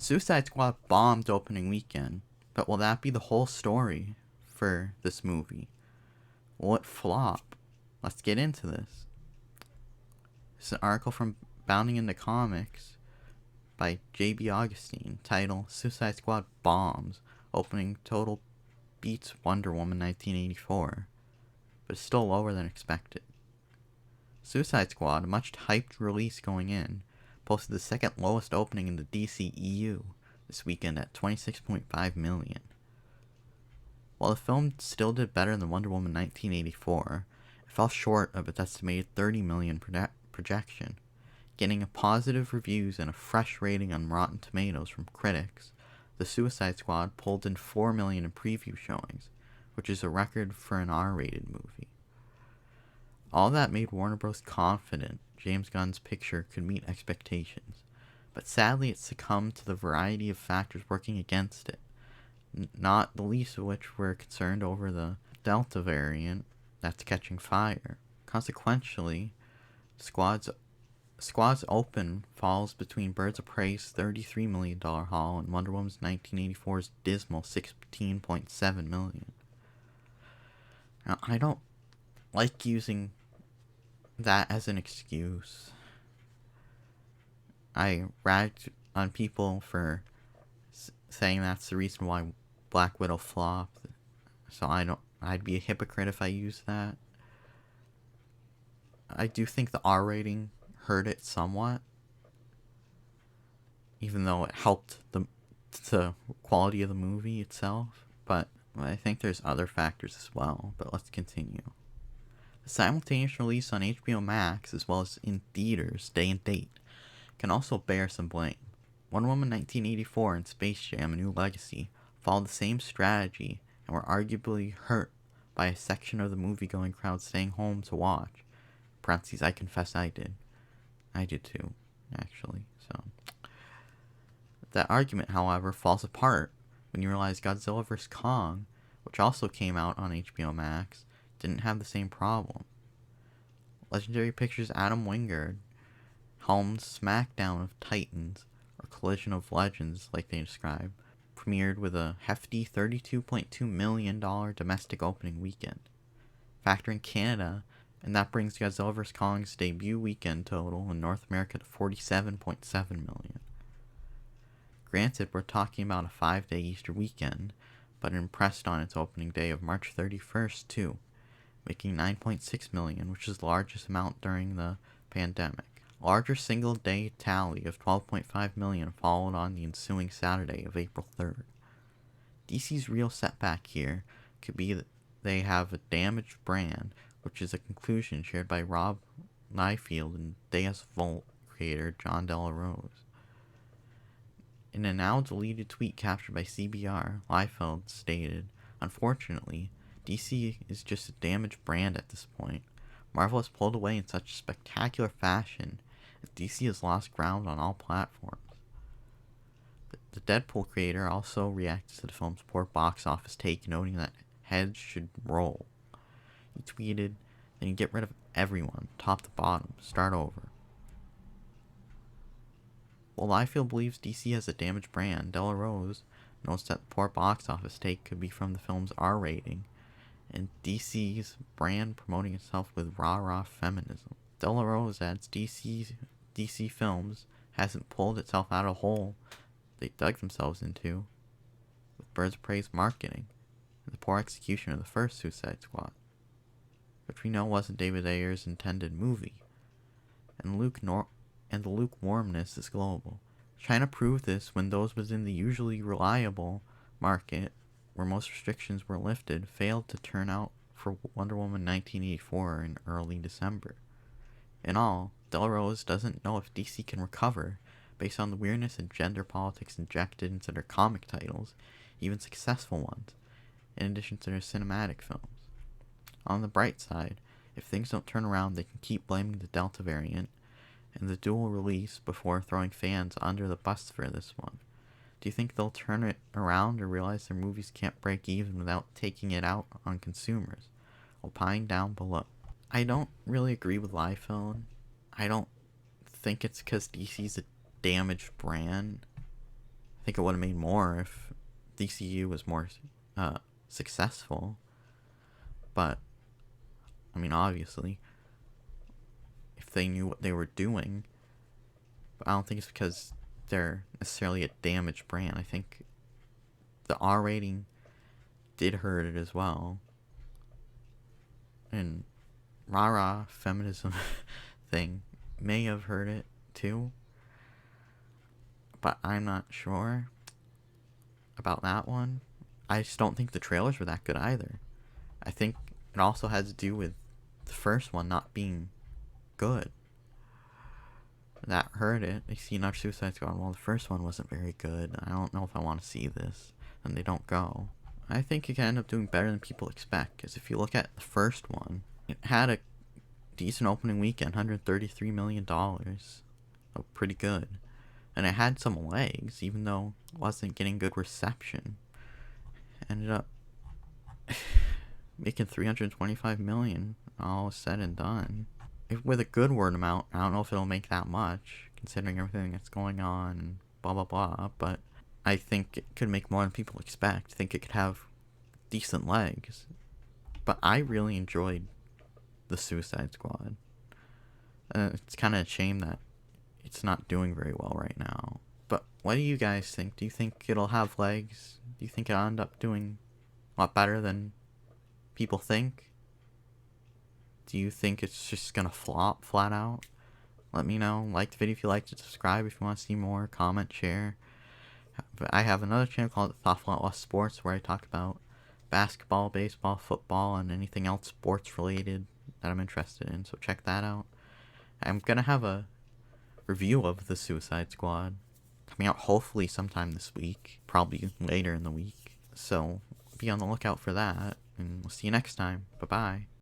Suicide Squad bombed opening weekend, but will that be the whole story for this movie? Will it flop? Let's get into this. This is an article from Bounding into Comics by J.B. Augustine, titled Suicide Squad Bombs, opening total beats Wonder Woman 1984, but is still lower than expected. Suicide Squad, a much hyped release going in, posted the second lowest opening in the DC EU this weekend at $26.5 million. While the film still did better than Wonder Woman 1984, it fell short of its estimated $30 million projection, getting a positive reviews and a fresh rating on Rotten Tomatoes from critics. The Suicide Squad pulled in $4 million in preview showings, which is a record for an R-rated movie. All that made Warner Bros. Confident James Gunn's picture could meet expectations, but sadly it succumbed to the variety of factors working against it, not the least of which were concerned over the Delta variant that's catching fire. Consequently, Squad's open falls between Birds of Prey's $33 million haul and Wonder Woman's 1984's dismal $16.7 million. Now, I don't like using that as an excuse. I ragged on people for saying that's the reason why Black Widow flopped, so I'd be a hypocrite if I used that. I do think the R rating hurt it somewhat, even though it helped the quality of the movie itself, but I think there's other factors as well. But let's continue. The simultaneous release on HBO Max, as well as in theaters day and date, can also bear some blame. Wonder Woman 1984 and Space Jam: A New Legacy followed the same strategy and were arguably hurt by a section of the movie-going crowd staying home to watch. Parentheses, I confess I did. I did too, actually. So that argument, however, falls apart when you realize Godzilla vs. Kong, which also came out on HBO Max, didn't have the same problem. Legendary Pictures' Adam Wingard helmed Smackdown of Titans, or Collision of Legends like they describe, premiered with a hefty $32.2 million domestic opening weekend. Factor in Canada, and that brings Godzilla vs. Kong's debut weekend total in North America to $47.7 million. Granted, we're talking about a 5-day Easter weekend, but it impressed on its opening day of March 31st too, making $9.6 million, which is the largest amount during the pandemic. A larger single-day tally of $12.5 million followed on the ensuing Saturday of April 3rd. DC's real setback here could be that they have a damaged brand, which is a conclusion shared by Rob Liefeld and Deus Vult creator John Della Rose. In a now-deleted tweet captured by CBR, Liefeld stated, "Unfortunately, DC is just a damaged brand at this point. Marvel has pulled away in such spectacular fashion, and DC has lost ground on all platforms." The Deadpool creator also reacted to the film's poor box office take, noting that heads should roll. He tweeted, "Then you get rid of everyone, top to bottom, start over." While Liefeld believes DC has a damaged brand, Della Rose notes that the poor box office take could be from the film's R rating and DC's brand promoting itself with rah-rah feminism. Della Rose adds DC Films hasn't pulled itself out of the hole they dug themselves into with Birds of Prey's marketing and the poor execution of the first Suicide Squad, which we know wasn't David Ayer's intended movie, and the lukewarmness is global. Trying to prove this when those within the usually reliable market, where most restrictions were lifted, failed to turn out for Wonder Woman 1984 in early December. In all, Della Rose doesn't know if DC can recover based on the weirdness and gender politics injected into their comic titles, even successful ones, in addition to their cinematic films. On the bright side, if things don't turn around, they can keep blaming the Delta variant and the dual release before throwing fans under the bus for this one. Do you think they'll turn it around or realize their movies can't break even without taking it out on consumers? Opine down below. I don't really agree with Liefeld. I don't think it's because DC's a damaged brand. I think it would have made more if DCU was more successful. But, I mean, obviously, if they knew what they were doing. But I don't think it's because they're necessarily a damaged brand. I think the R rating did hurt it as well. And rah-rah feminism thing may have hurt it too. But I'm not sure about that one. I just don't think the trailers were that good either. I think it also had to do with the first one not being good. That hurt it. They see another Suicide Squad. Well, the first one wasn't very good. I don't know if I want to see this. And they don't go. I think it can end up doing better than people expect. Because if you look at the first one, it had a decent opening weekend, $133 million. Oh, pretty good. And it had some legs, even though it wasn't getting good reception. Ended up making $325 million, all said and done. With a good word amount, I don't know if it'll make that much, considering everything that's going on and blah blah blah, but I think it could make more than people expect. I think it could have decent legs. But I really enjoyed the Suicide Squad. It's kind of a shame that it's not doing very well right now. But what do you guys think? Do you think it'll have legs? Do you think it'll end up doing a lot better than people think? Do you think it's just gonna flop flat out? Let me know. Like the video if you liked it. Subscribe if you want to see more. Comment, share. But I have another channel called Thoughtful Outlaw Sports where I talk about basketball, baseball, football, and anything else sports related that I'm interested in. So check that out. I'm gonna have a review of the Suicide Squad coming out hopefully sometime this week. Probably later in the week. So be on the lookout for that. And we'll see you next time. Bye-bye.